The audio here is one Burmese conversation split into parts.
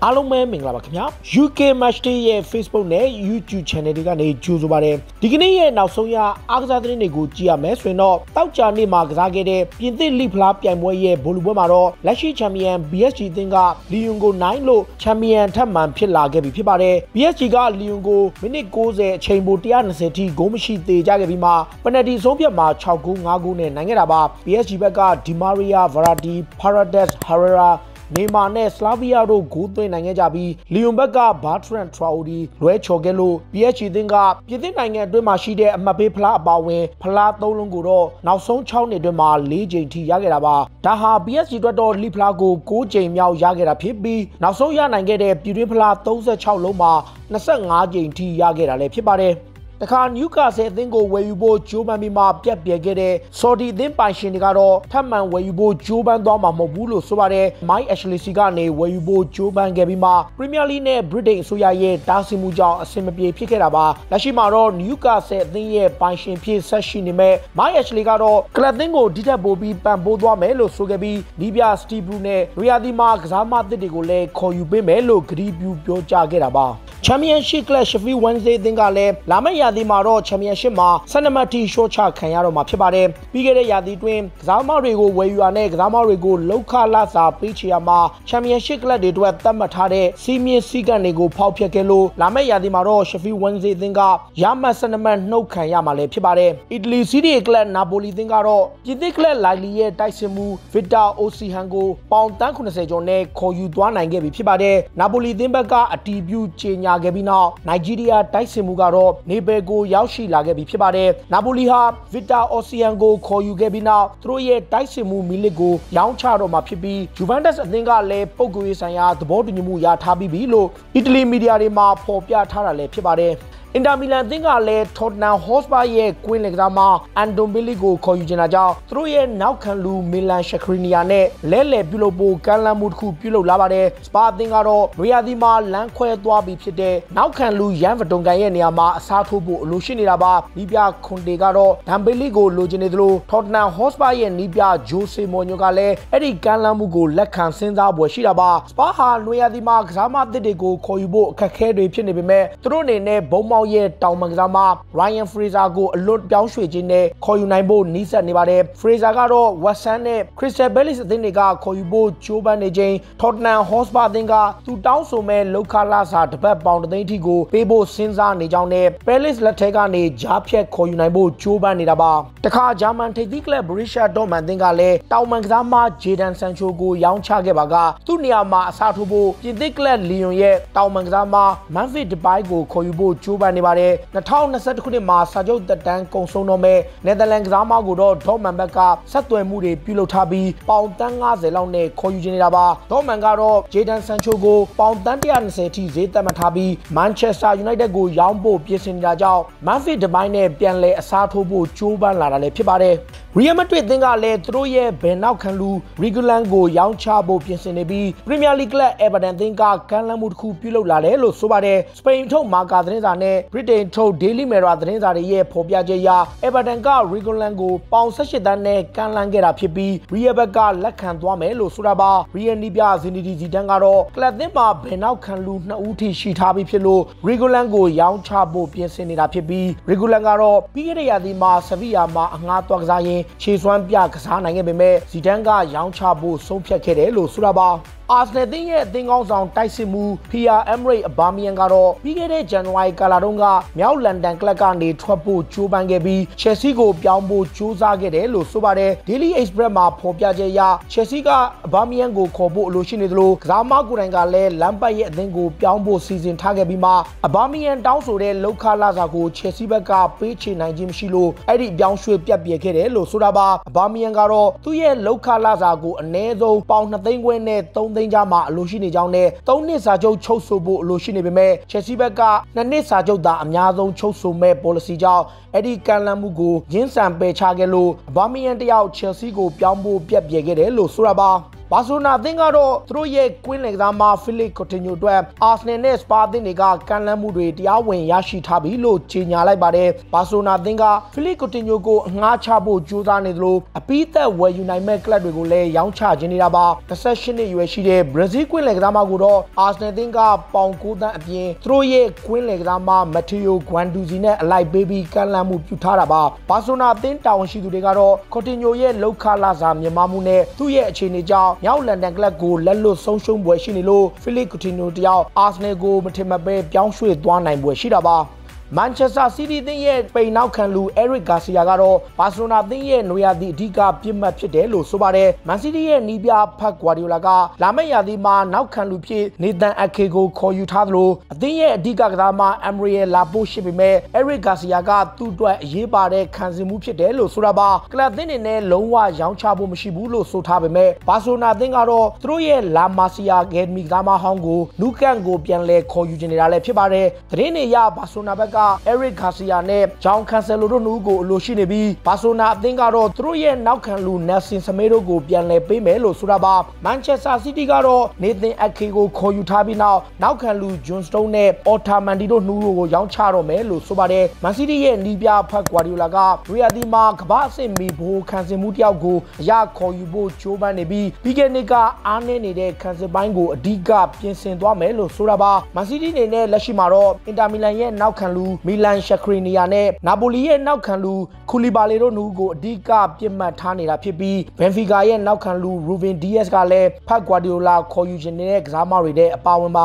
အားလုံးပဲမင်္ဂလာပါခင်ဗျာ UK Match Day ရဲ့ Facebook နဲ့ YouTube Channel တွေကနေကြိုဆိုပါရစေဒီကနေ့ရဲ့နောက်ဆုံးရအားကစားသတင်းတွေကိုကြည့်ရမယ်ဆိုရင်တော့တောက်ကြနေ့မှာကစားခဲ့တဲ့ပြင်သစ်လိဖလားပြိုင်ပွဲရဲ့ဗိုလ်လူပွဲမှာတော့လက်ရှိချန်ပီယံ PSG အသင်းကလီယွန်ကို9လို့ချန်ပီယံထပ်မံဖြစ်လာခဲ့ပြီဖြစ်ပါတယ် PSG ကလီယွန်ကိုမိနစ်90အချိန်ပို120ထိဂိုးမရှိသေးကြခဲ့ပြီးမှပနယ်တီဆုံးဖြတ်မှာ6ဂိုး5ဂိုးနဲ့နိုင်ခဲ့တာပါ PSG ဘက်ကဒီမာရီယာဗရာတီပါရာဒက်ဟာရရာနေမာနဲ့စလာဗီယာတို့ဂိုးသွင်းနိုင်ခဲ့ကြပြီးလီယွန်ဘက်ကဘာထရန်ထရာအိုဒီလွဲချော်ခဲ့လို့ PSG အသင်းကပြင်သစ်နိုင်ငံအတွင်းမှာရှိတဲ့အမှတ်ပေးဖလားအပါအဝင်ဖလား3လုံးကိုတော့နောက်ဆုံး6နှစ်အတွင်းမှာ4ကြိမ်ထိရခဲ့တာပါဒါဟာ PSG အတွက်တော့လိဖလားကို9ကြိမ်မြောက်ရခဲ့တာဖြစ်ပြီးနောက်ဆုံးရနိုင်ခဲ့တဲ့ပြည်တွင်းဖလား36လုံးမှာ25ကြိမ်ထိရခဲ့တာလည်းဖြစ်ပါတယ်တခါနျူကာဆယ်အသင်းကိုဝယ်ယူဖို့ဂျိုးပန်းပြီးမှပြတ်ပြဲခဲ့တဲ့ဆော်ဒီအသင်းပိုင်ရှင်တွေကတော့ထပ်မံဝယ်ယူဖို့ဂျိုးပန်းသွားမှာမဟုတ်ဘူးလို့ဆိုပါတယ်မိုက်အက်ရှလီစီကနေဝယ်ယူဖို့ဂျိုးပန်းခဲ့ပြီးမှပရီးမီးယားလိနဲ့ဗြိတိန်အစိုးရရဲ့တားဆီးမှုကြောင့်အဆင်မပြေဖြစ်ခဲ့တာပါလက်ရှိမှာတော့နျူကာဆယ်အသင်းရဲ့ပိုင်ရှင်ဖြစ်ဆက်ရှိနေမဲ့မိုက်အက်ရှလီကတော့ကလပ်အသင်းကိုဒီထက်ပိုပြီးပံ့ပိုးသွားမယ်လို့ဆိုခဲ့ပြီးနီးပြစတီဘရူနဲ့ရီယာဒီမာကစားမသစ်တွေကိုလည်းခေါ်ယူပေးမယ်လို့ကတိပြုပြောကြားခဲ့တာပါချန်ပီယံရှစ်ကလပ်ရှဖီးဝမ်ဇေးအသင်းကလည်းလာမယ့်ရာသီမှာတော့ချန်ပီယံရှစ်မှာ12မှတ်ထိရှော့ချခံရတော့မှာဖြစ်ပါတယ်ပြီးခဲ့တဲ့ရာသီတွင်ကစားသမားတွေကိုဝယ်ယူရနဲ့ကစားသမားတွေကိုလောက်ခလာစာပေးချေရမှာချန်ပီယံရှစ်ကလပ်တွေအတွက်သတ်မှတ်ထားတဲ့စီးမြင့်စည်းကမ်းတွေကိုဖောက်ဖျက်ခဲ့လို့လာမယ့်ရာသီမှာတော့ရှဖီးဝမ်ဇေးအသင်းကရမှတ်12မှတ်နှုတ်ခံရမှာလည်းဖြစ်ပါတယ်အီတလီစီးရီးကလပ်နာပိုလီအသင်းကတော့ပြင်သစ်ကလပ်လိုက်လီရဲ့တိုက်စစ်မှုဗစ်တာအိုစီဟန်ကိုပေါင်80ကျော်နဲ့ခေါ်ယူသွားနိုင်ခဲ့ပြီဖြစ်ပါတယ်နာပိုလီအသင်းဘက်ကအတီးပြုကြေညာခဲ့ပြီးနောက်နိုင်ဂျီးရီးယားတိုက်စစ်မှုကတော့နေပယ်ကိုရောက်ရှိလာခဲ့ပြီဖြစ်ပါတယ်နာပိုလီဟာဗစ်တာအော်စီယန်ကိုခေါ်ယူခဲ့ပြီးနောက်သူတို့ရဲ့တိုက်စစ်မှုမီလစ်ကိုရောင်းချတော့မှာဖြစ်ပြီးဂျူဗန်တက်စ်အသင်းကလည်းပုဂ္ဂိုလ်ရေးဆိုင်ရာသဘောတူညီမှုရထားပြီးပြီလို့အီတလီမီဒီယာတွေမှာဖော်ပြထားတာလည်းဖြစ်ပါတယ်အင်တာမီလန်အသင်းကလည်းထော်တနမ်ဟော့စပါရဲ့ကွင်းလက်ကစားမအန်ဒွန်ဘီလီကိုခေါ်ယူနေတာကြောင့်သူတို့ရဲ့နောက်ခံလူမီလန်ရှခရီနီယာနဲ့လဲလှယ်ပြုလုပ်ဖို့ကမ်းလှမ်းမှုတစ်ခုပြုလုပ်လာပါတယ်စပါအသင်းကတော့ရီယာဒီမှာလမ်းခွဲသွားပြီးဖြစ်တဲ့နောက်ခံလူရန်ဖဒွန်ကန်ရဲ့နေရာမှာအစားထိုးဖို့အလိုရှိနေတာပါနီးပြခွန်တေကတော့ဒမ်ဘီလီကိုလိုချင်နေသလိုထော်တနမ်ဟော့စပါရဲ့နီးပြဂျိုဆေမော်ညိုကလည်းအဲ့ဒီကမ်းလှမ်းမှုကိုလက်ခံစဉ်းစားပွဲရှိတာပါစပါဟာနွေရာဒီမှာကစားမသစ်တွေကိုခေါ်ယူဖို့အခက်အခဲတွေဖြစ်နေပေမဲ့သူတို့အနေနဲ့ဘုံမောက်ရဲ့တောင်မန်ကစားမရိုင်ယန်ဖရေဇာကိုအလွတ်ပြောင်းရွှေ့ခြင်းနဲ့ခေါ်ယူနိုင်ဖို့နီးစပ်နေပါတယ်ဖရေဇာကတော့ဝက်ဆန်နဲ့ခရစ္စတယ်ဘဲလစ်အသင်းတွေကခေါ်ယူဖို့ကြိုးပမ်းနေခြင်းထော်တနမ်ဟော့စပါအသင်းကသူတောင်းဆိုမဲ့လောက်ခလာစာတစ်ပတ်ပေါင်3သိန်းထိကိုပေးဖို့စဉ်းစားနေကြောင်းနဲ့ဘဲလစ်လက်ထက်ကနေဂျားဖြတ်ခေါ်ယူနိုင်ဖို့ကြိုးပမ်းနေတာပါတခါဂျာမန်ထိပ်သီးကလပ်ဘရီရှာဒေါ့မန်အသင်းကလည်းတောင်မန်ကစားမဂျေဒန်ဆန်ချိုကိုရောင်းချခဲ့ပါကသူ့နေရာမှာအစားထိုးဖို့ပြင်သစ်ကလပ်လီယွန်ရဲ့တောင်မန်ကစားမမန်ဖစ်ဒပိုင်ကိုခေါ်ယူဖို့ကြိုးပမ်းနေပါတယ်2021ခုနှစ်မှာစာချုပ်သက်တမ်းကုန်ဆုံးတော့မဲ့နယ်သာလန်ကစားမကိုတော့ဒေါ့မန်ဘက်ကဆက်သွယ်မှုတွေပြုလုပ်ထားပြီးပေါင်50လောက်နဲ့ခေါ်ယူနေတာပါဒေါ့မန်ကတော့ဂျေဒန်ဆန်ချိုကိုပေါင်120ထိဈေးသက်မှတ်ထားပြီးမန်ချက်စတာယူနိုက်တက်ကိုရောင်းဖို့ပြင်ဆင်နေတာကြောင့်မန်ဖစ်ဒပိုင်နဲ့ပြန်လည်အစားထိုးဖို့ကြိုးပမ်းလာတာလည်းဖြစ်ပါတယ်ရီယယ်မက်ဒရစ်အသင်းကလည်းသူတို့ရဲ့ဘယ်နောက်ခံလူရီဂူလန်ကိုရောင်းချဖို့ပြင်ဆင်နေပြီးပရီးမီးယားလိကလပ်အဲဗာတန်အသင်းကကမ်းလှမ်းမှုတစ်ခုပြုလုပ်လာတယ်လို့ဆိုပါတယ်စပိန်ထုတ်မာကာသတင်းစာနဲ့ဗြိတိန်ထုတ်ဒေးလီမေရာသတင်းစာတွေရဲ့ဖော်ပြချက်အရအဲဗာတန်ကရီဂူလန်ကိုပေါင်18တန်းနဲ့ကမ်းလှမ်းခဲ့တာဖြစ်ပြီးရီယယ်ဘက်ကလက်ခံသွားမယ်လို့ဆိုတာပါရီယယ်နီးပြဇီနီဒီဇီဒန်ကတော့ကလပ်အသင်းမှာဘယ်နောက်ခံလူ2ဦးထိရှိထားပြီးဖြစ်လို့ရီဂူလန်ကိုရောင်းချဖို့ပြင်ဆင်နေတာဖြစ်ပြီးရီဂူလန်ကတော့ပြီးခဲ့တဲ့ရာသီမှာဆဗီယာမှာအငှားသွားကစားရင်ခြေစွမ်းပြကစားနိုင်ခဲ့ပေမဲ့ဇီဒန်ကရောင်းချဖို့ဆုံးဖြတ်ခဲ့တယ်လို့ဆိုတာပါအာဆနယ်အသင်းရဲ့အသင်းကောင်းဆောင်တိုက်စစ်မှုဖီယာအမ်ရိတ်အဘာမီယန်ကတော့ပြီးခဲ့တဲ့ဇန်နဝါရီကာလတုန်းကမြောက်လန်ဒန်ကလပ်ကနေထွက်ဖို့ကြိုးပမ်းခဲ့ပြီးချက်ဆီကိုပြောင်းဖို့ကြိုးစားခဲ့တယ်လို့ဆိုပါတယ် Daily Express မှာဖော်ပြချက်အရချက်ဆီကအဘာမီယန်ကိုခေါ်ဖို့အလိုရှိနေသလိုကစားမကိုယ်တိုင်ကလည်းလမ်ပတ်ရဲ့အသင်းကိုပြောင်းဖို့စီစဉ်ထားခဲ့ပြီးမှအဘာမီယန်တောင်းဆိုတဲ့လောက်ခလာစာကိုချက်ဆီဘက်ကပေးချေနိုင်ခြင်းမရှိလို့အဲ့ဒီပြောင်းရွှေ့ပြတ်ပြဲခဲ့တယ်လို့ဆိုတာပါအဘာမီယန်ကတော့သူ့ရဲ့လောက်ခလာစာကိုအနည်းဆုံးပေါင်2သိန်းခွဲနဲ့3သိန်းကြားမှာအလိုရှိနေကြောင်းနဲ့3နှစ်စာချုပ်ချုပ်ဆိုဖို့အလိုရှိနေပေမဲ့ချက်ဆီဘက်က2နှစ်စာချုပ်သာအများဆုံးချုပ်ဆိုမဲ့ policy ကြောင့်အဲ့ဒီကမ်းလှမ်းမှုကိုရင်းဆန်ပယ်ချခဲ့လို့ဘာမီယန်တယောက်ချက်ဆီကိုပြောင်းဖို့ပြက်ပြဲခဲ့တယ်လို့ဆိုတာပါ ဘာဆိုနာအသင်းကတော့သူတို့ရဲ့ကွင်းလင်ကစားမဖီလစ်ကိုတင်ညိုအတွက်အာဆနယ်နဲ့စပါအသင်းတွေကကမ်းလှမ်းမှုတွေတရားဝင်ရရှိထားပြီလို့ကြေညာလိုက်ပါတယ်ဘာဆိုနာအသင်းကဖီလစ်ကိုတင်ညိုကိုအငှားချဖို့ကြိုးစားနေသလိုအပိသက်ဝယ်ယူနိုင်မဲ့ကလပ်တွေကိုလည်းရောင်းချခြင်းနေတာပါ28နှစ်အရွယ်ရှိတဲ့ဘရာဇီးကွင်းလင်ကစားမကိုတော့အာဆနယ်အသင်းကပေါင်9သန်းအပြင်သူတို့ရဲ့ကွင်းလင်ကစားမမက်တီယိုဂွမ်ဒူစီနဲ့အလိုက်ပေးပြီးကမ်းလှမ်းမှုပြုထားတာပါဘာဆိုနာအသင်းတာဝန်ရှိသူတွေကတော့ကိုတင်ညိုရဲ့လောက်ခလာစာမြန်မာမှုနဲ့သူ့ရဲ့အခြေအနေကြောင့်မြောက်လန်ဒန်ကလပ်ကိုလက်လွတ်ဆုံးရှုံးပွဲရှိနေလို့ဖီလစ်ကိုတင်ညိုတယောက်အာဆနယ်ကိုမထင်မှတ်ပဲပြောင်းရွှေ့သွားနိုင်ပွဲရှိတာပါမန်ချက်စတာစီးတီးအသင်းရဲ့ပိန်နောက်ခံလူအဲရစ်ဂါစီယာကတော့ဘာစီလိုနာအသင်းရဲ့နွေရာသီအဓိကပြစ်မှတ်ဖြစ်တယ်လို့ဆိုပါတယ်မန်စီးတီးရဲ့နီးပြဖတ်ဂွာဒီယိုလာကလာမယ့်ရာသီမှာနောက်ခံလူဖြစ်နေသန်အခေကိုခေါ်ယူထားသလိုအသင်းရဲ့အဓိကကစားမအမ်ရီယယ်လာပို့ရှိပေမဲ့အဲရစ်ဂါစီယာကသူ့အတွက်အရေးပါတဲ့ခံစားမှုဖြစ်တယ်လို့ဆိုတာပါကလပ်အသင်းတွေနဲ့လုံးဝရောင်းချဖို့မရှိဘူးလို့ဆိုထားပေမဲ့ဘာစီလိုနာအသင်းကတော့သူတို့ရဲ့လာမာစီယာဂယ်မီကစားမဟောင်းကိုနူကန်ကိုပြန်လဲခေါ်ယူနေတာလည်းဖြစ်ပါတယ်သတင်းတွေရဘာစီလိုနာဘက်ကEric Garcia နဲ့ဂျောင်ကန်ဆယ်လိုတို့နှစ်ဦးကိုအလိုရှိနေပြီးဘာဆိုနာအသင်းကတော့သူတို့ရဲ့နောက်ခံလူနယ်ဆင်စမေးတို့ကိုပြန်လည်ပေးမယ်လို့ဆိုတာပါမန်ချက်စတာစီးတီးကတော့နေသင်အခေကိုခေါ်ယူထားပြီးနောက်ခံလူဂျွန်စတုန်းနဲ့အော်တာမန်ဒီတို့နှစ်ဦးကိုရောင်းချတော့မယ်လို့ဆိုပါတယ်မန်စီးတီးရဲ့နီးပြဖတ်ဂွာဒီယိုလာကရီယာဒီမှာကမ္ဘာအဆင့်မီဘိုခံစင်မှုတယောက်ကိုအရခေါ်ယူဖို့ကြိုးပမ်းနေပြီးပြီးခဲ့နှစ်ကအားနည်းနေတဲ့ခံစင်ပိုင်းကိုအဓိကပြင်ဆင်သွားမယ်လို့ဆိုတာပါမန်စီးတီးအနေနဲ့လက်ရှိမှာတော့အင်တာမီလန်ရဲ့နောက်ခံလူမီလန်ရှခရီနီယာနဲ့နာပိုလီရဲ့နောက်ခံလူခူလီဘာလေတို့နှစ်ဦးကိုအဓိကပြစ်မှတ်ထားနေတာဖြစ်ပြီးဘန်ဖီကာရဲ့နောက်ခံလူရူဗင်ဒီယက်စ်ကလည်းဖတ်ဂွာဒီယိုလာခေါ်ယူခြင်းတဲ့ကစားမတွေတဲ့အပါဝင်ပ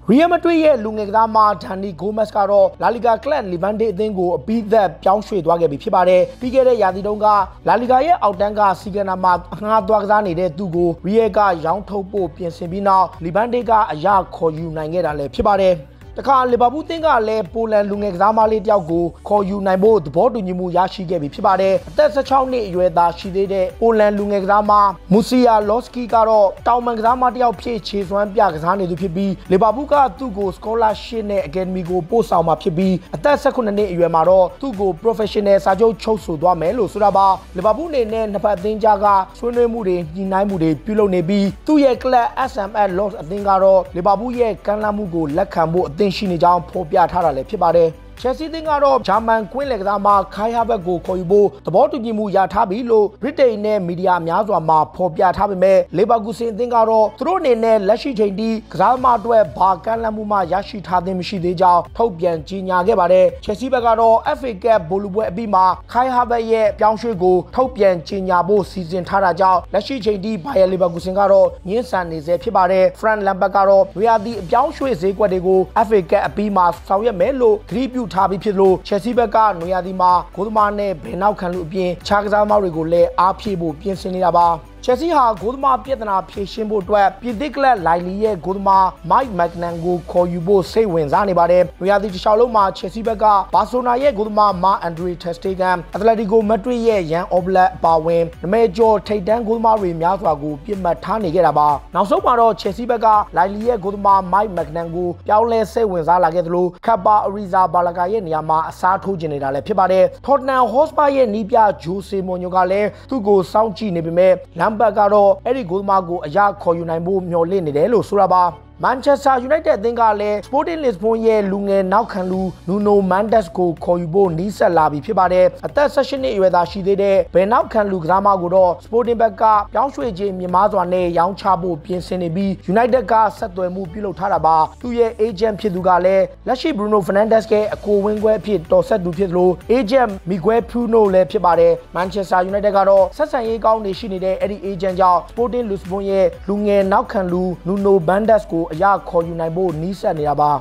ါရီယယ်မက်ဒရစ်ရဲ့လူငယ်ကစားမဒန်နီဂိုမက်စ်ကတော့လာလီဂါကလပ်လီဗန်ဒေအသင်းကိုအပြီးသက်ပြောင်းရွှေ့သွားခဲ့ပြီဖြစ်ပါတယ်ပြီးခဲ့တဲ့ရာသီတုန်းကလာလီဂါရဲ့အောက်တန်းကစီဂနာမှာအငှားသွားကစားနေတဲ့သူကိုရီယယ်ကရောင်းထုတ်ဖို့ပြင်ဆင်ပြီးနောက်လီဗန်ဒေကအရခေါ်ယူနိုင်ခဲ့တာလည်းဖြစ်ပါတယ်တခါလီဗာပူးသင်းကလည်းပိုလန်လူငယ်ကစားမလေးတယောက်ကိုခေါ်ယူနိုင်ဖို့သဘောတူညီမှုရရှိခဲ့ပြီဖြစ်ပါတယ်အသက်16နှစ်အရွယ်သားရှိသေးတဲ့ပိုလန်လူငယ်ကစားမမူစီယာလော့စကီကတော့တောင်မန်ကစားမတယောက်ဖြစ်ခြေစွမ်းပြကစားနေသူဖြစ်ပြီးလီဗာပူးကသူ့ကိုစကောလာရှစ်နဲ့အကယ်ဒမီကိုပို့ဆောင်မှာဖြစ်ပြီးအသက်18နှစ်အရွယ်မှာတော့သူ့ကို professional စာချုပ်ချုပ်ဆိုသွားမယ်လို့ဆိုတာပါလီဗာပူးအနေနဲ့နှစ်ဖက်အသင်းကြားကဆွေးနွေးမှုတွေညှိနှိုင်းမှုတွေပြုလုပ်နေပြီးသူ့ရဲ့ကလပ် SMS Loss အသင်းကတော့လီဗာပူးရဲ့ကမ်းလှမ်းမှုကိုလက်ခံဖို့အသင်းရှိနေကြောင်းဖော်ပြထားတာလည်းဖြစ်ပါတယ်ချက်စီသင်းကတော့ဂျာမန်ကွင်းလယ်ကစားမခိုင်ဟာဘက်ကိုခေါ်ယူဖို့သဘောတူညီမှုရထားပြီလို့ဗြိတိန်နဲ့မီဒီယာများစွာမှာဖော်ပြထားပေမဲ့လေဗာကူဆင်သင်းကတော့သူတို့အနေနဲ့လက်ရှိချိန်ထိကစားသမားအတွက်ဘာကမ်းလှမ်းမှုမှရရှိထားခြင်းမရှိသေးကြောင်းထုတ်ပြန်ကြေညာခဲ့ပါတယ်ချက်စီဘက်ကတော့ FA Cup ဘောလုံးပွဲအပြီးမှာခိုင်ဟာဘက်ရဲ့ပြောင်းရွှေ့ကိုထုတ်ပြန်ကြေညာဖို့စီစဉ်ထားတာကြောင့်လက်ရှိချိန်ထိဘိုင်ယာလေဗာကူဆင်ကတော့ညှင်းဆန်နေဆဲဖြစ်ပါတယ်ဖရန့်လမ်ဘတ်ကတော့ဝီယာဒီအပြောင်းရွှေ့ဈေးကွက်တွေကို FA Cup အပြီးမှာဆောင်ရွက်မယ်လို့ဂရုပြုထားပြီးဖြစ်လို့ချက်စီဘက်ကနွေရာသီမှာဂိုးသမားနဲ့ဘယ်နောက်ခံလူအပြင်ခြားကစားသမားတွေကိုလည်းအားဖြည့်ဖို့ပြင်ဆင်နေတာပါချက်စီဟာဂိုးသမားပြဿနာဖြေရှင်းဖို့အတွက်ပြည်သစ်ကလပ်လိုင်လီရဲ့ဂိုးသမားမိုက်မက်နန်ကိုခေါ်ယူဖို့စိတ်ဝင်စားနေပါတယ်။နွေရာသီတစ်လျှောက်လုံးမှာချက်စီဘက်ကဘာဆိုနာရဲ့ဂိုးသမားမာအန်ဒရီတက်စတေဂန်အက်တလက်တီကိုမက်ဒရစ်ရဲ့ရန်အော်ဘလက်အပါဝင်နမဲကျော်ထိပ်တန်းဂိုးသမားတွေများစွာကိုပြစ်မှတ်ထားနေခဲ့တာပါ။နောက်ဆုံးမှာတော့ချက်စီဘက်ကလိုင်လီရဲ့ဂိုးသမားမိုက်မက်နန်ကိုပြောင်းလဲစိတ်ဝင်စားလာခဲ့သလိုခပ်ပါအရီဇာဘာလာကာရဲ့နေရာမှာအစားထိုးကျင်နေတာလည်းဖြစ်ပါတယ်။ထော်တနမ်ဟော့စပါရဲ့နီးပြဂျိုဆေမွန်ညိုကလည်းသူ့ကိုစောင့်ကြည့်နေပေမဲ့လမ်ဘတ်ကတော့အဲ့ဒီဂိုးသမားကိုအရခေါ်ယူနိုင်ဖို့မျှော်လင့်နေတယ်လို့ဆိုတာပါမန်ချက်စတာယူနိုက်တက်အသင်းကလည်း Sporting Lisbon ရဲ့လူငယ်နောက်ခံလူနူနိုမန်ဒက်စ်ကိုခေါ်ယူဖို့နီးစပ်လာပြီဖြစ်ပါတယ်။အသက်18နှစ်အရွယ်သားရှိသေးတဲ့ဘယ်နောက်ခံလူကစားမကိုတော့ Sporting ဘက်ကပြောင်းရွှေ့ခြင်းမြင်မားစွာနဲ့ရောင်းချဖို့ပြင်ဆင်နေပြီး United ကဆက်သွယ်မှုပြုလုပ်ထားတာပါ။သူ့ရဲ့ agent ဖြစ်သူကလည်းလက်ရှိ Bruno Fernandes ရဲ့အကိုဝင်းခွဲအဖြစ်တော်ဆက်သူဖြစ်လို့ agent Miguel Puno လည်းဖြစ်ပါတယ်။ Manchester United ကတော့ဆက်ဆံရေးကောင်းနေရှိနေတဲ့အဲ့ဒီ agent ကြောင့် Sporting Lisbon ရဲ့လူငယ်နောက်ခံလူနူနိုမန်ဒက်စ်ကိုအရခေါ်ယူနိုင်ဖို့နီးစပ်နေတာပါ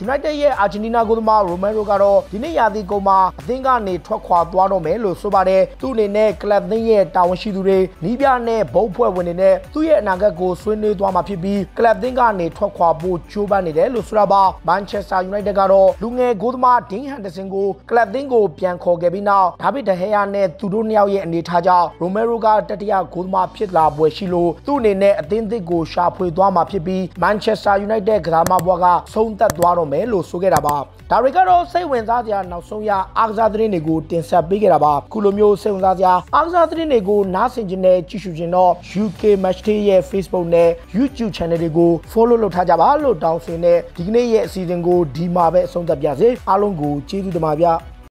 United ရဲ့ Argentina ဂိုးသမား Romero ကတော့ဒီနေ့ရာသီကုန်မှာအသင်းကနေထွက်ခွာသွားတော့မယ်လို့ဆိုပါတယ်သူ့အနေနဲ့ကလပ်သင်းရဲ့တာဝန်ရှိသူတွေနီးပြနဲ့ဘုတ်ဖွဲ့ဝင်တွေနဲ့သူ့ရဲ့အနာဂတ်ကိုဆွေးနွေးသွားမှာဖြစ်ပြီးကလပ်သင်းကနေထွက်ခွာဖို့ကြိုးပမ်းနေတယ်လို့ဆိုတာပါ Manchester United ကတော့လူငယ်ဂိုးသမား Dean Henderson ကိုကလပ်သင်းကိုပြန်ခေါ်ခဲ့ပြီးနောက်ဒါဗစ်ဒဟေယာနဲ့သူတို့နှစ်ယောက်ရဲ့အနေထားကြောင့် Romero ကတတိယဂိုးသမားဖြစ်လာပွဲရှိလို့သူ့အနေနဲ့အသင်းသစ်ကိုရှာဖွေသွားမှာဖြစ်ပြီး Manchester United ကစားမဘွားကဆုံးသက်သွားတော့ တော့မယ်လို့ဆိုခဲ့တာပါဒါတွေကတော့စိတ်ဝင်စားစရာနောက်ဆုံးရအားကစားသတင်းတွေကိုတင်ဆက်ပေးခဲ့တာပါခုလိုမျိုးစိတ်ဝင်စားစရာအားကစားသတင်းတွေကိုနားဆင်ခြင်းနဲ့ကြည့်ရှုခြင်းတော့ UK Matchday ရဲ့ Facebook နဲ့ YouTube Channel တွေကို follow လုပ်ထားကြပါလို့တောင်းဆိုနေဒီကနေ့ရဲ့အစီအစဉ်ကိုဒီမှာပဲအဆုံးသတ်ပြစေအားလုံးကိုကျေးဇူးတင်ပါဗျ